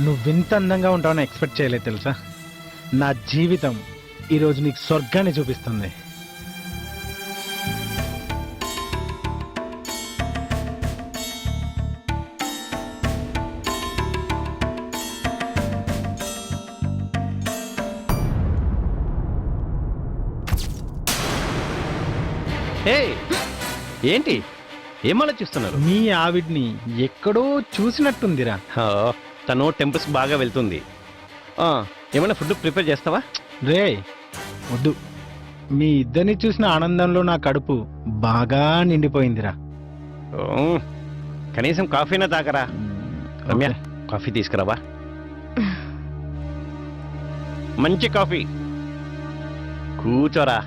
నువ్వింత అందంగా ఉంటావని ఎక్స్పెక్ట్ చేయలేదు తెలుసా. నా జీవితం ఈరోజు నీకు స్వర్గాన్ని చూపిస్తుంది. ఏంటి ఏం ఆలోచిస్తున్నారు? మీ ఆవిడ్ని ఎక్కడో చూసినట్టుందిరా. తను టెంపుల్స్ బాగా వెళ్తుంది. ఏమైనా ఫుడ్ ప్రిపేర్ చేస్తావా? రే వద్దు, మీ ఇద్దరిని చూసిన ఆనందంలో నా కడుపు బాగా నిండిపోయిందిరా. కనీసం కాఫీనా తాగరా? రమ్య, కాఫీ తీసుకురావా? మంచి కాఫీ. కూర్చోరా.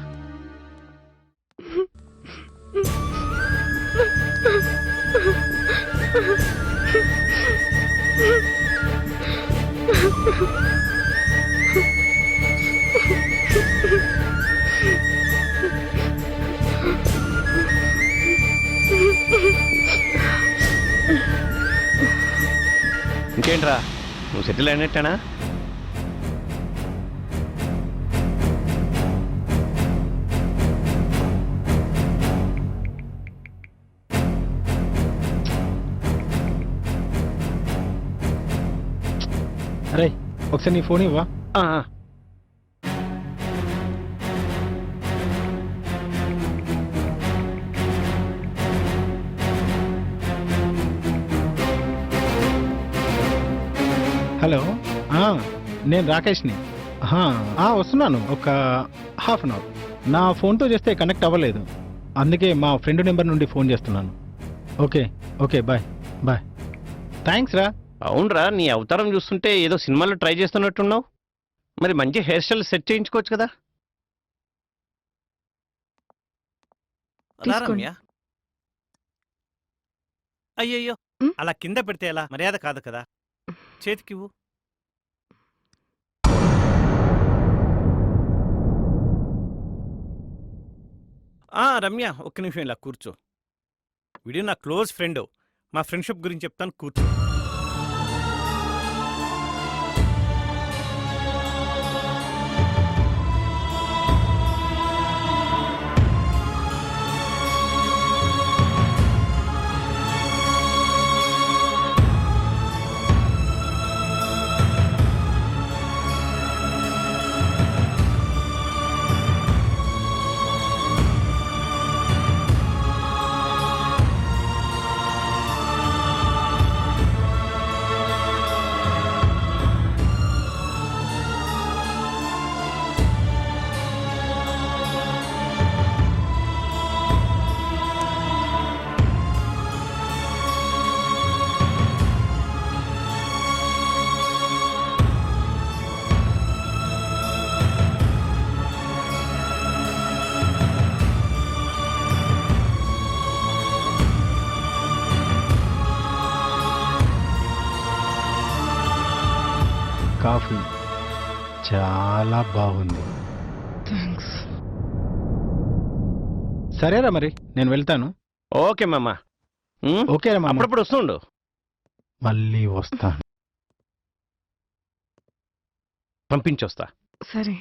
ఇంకేంట్రా, నువ్వు సెటిల్ అయినట్టేనా? అరే ఒకసారి నీ ఫోన్ ఇవ్వా. హలో, నేను రాకేష్ని. వస్తున్నాను ఒక హాఫ్ అన్ అవర్. నా ఫోన్తో చేస్తే కనెక్ట్ అవ్వలేదు, అందుకే మా ఫ్రెండ్ నెంబర్ నుండి ఫోన్ చేస్తున్నాను. Okay okay, bye bye. Thanks రా. అవునరా, నీ అవతారం చూస్తుంటే ఏదో సినిమాలో ట్రై చేస్తున్నట్టున్నావు. మరి మంచి హెయిర్ స్టైల్ సెట్ చేయించుకోవచ్చు కదా. అయ్యయ్యో, అలా కింద పెడితే ఎలా? మర్యాద కాదు కదా. చేతికివ్వు. రమ్య, ఒక్క నిమిషం ఇలా కూర్చో. వీడియో నా క్లోజ్ ఫ్రెండ్, మా ఫ్రెండ్షిప్ గురించి చెప్తాను, కూర్చో. కాఫీ చాలా బాగుంది. థ్యాంక్స్. సరేరా, మరి నేను వెళ్తాను. ఓకే మామ. ఓకేరా మామ, అప్పుడప్పుడు వస్తుండు. మళ్ళీ వస్తాను. పంపించొస్తా. సరే.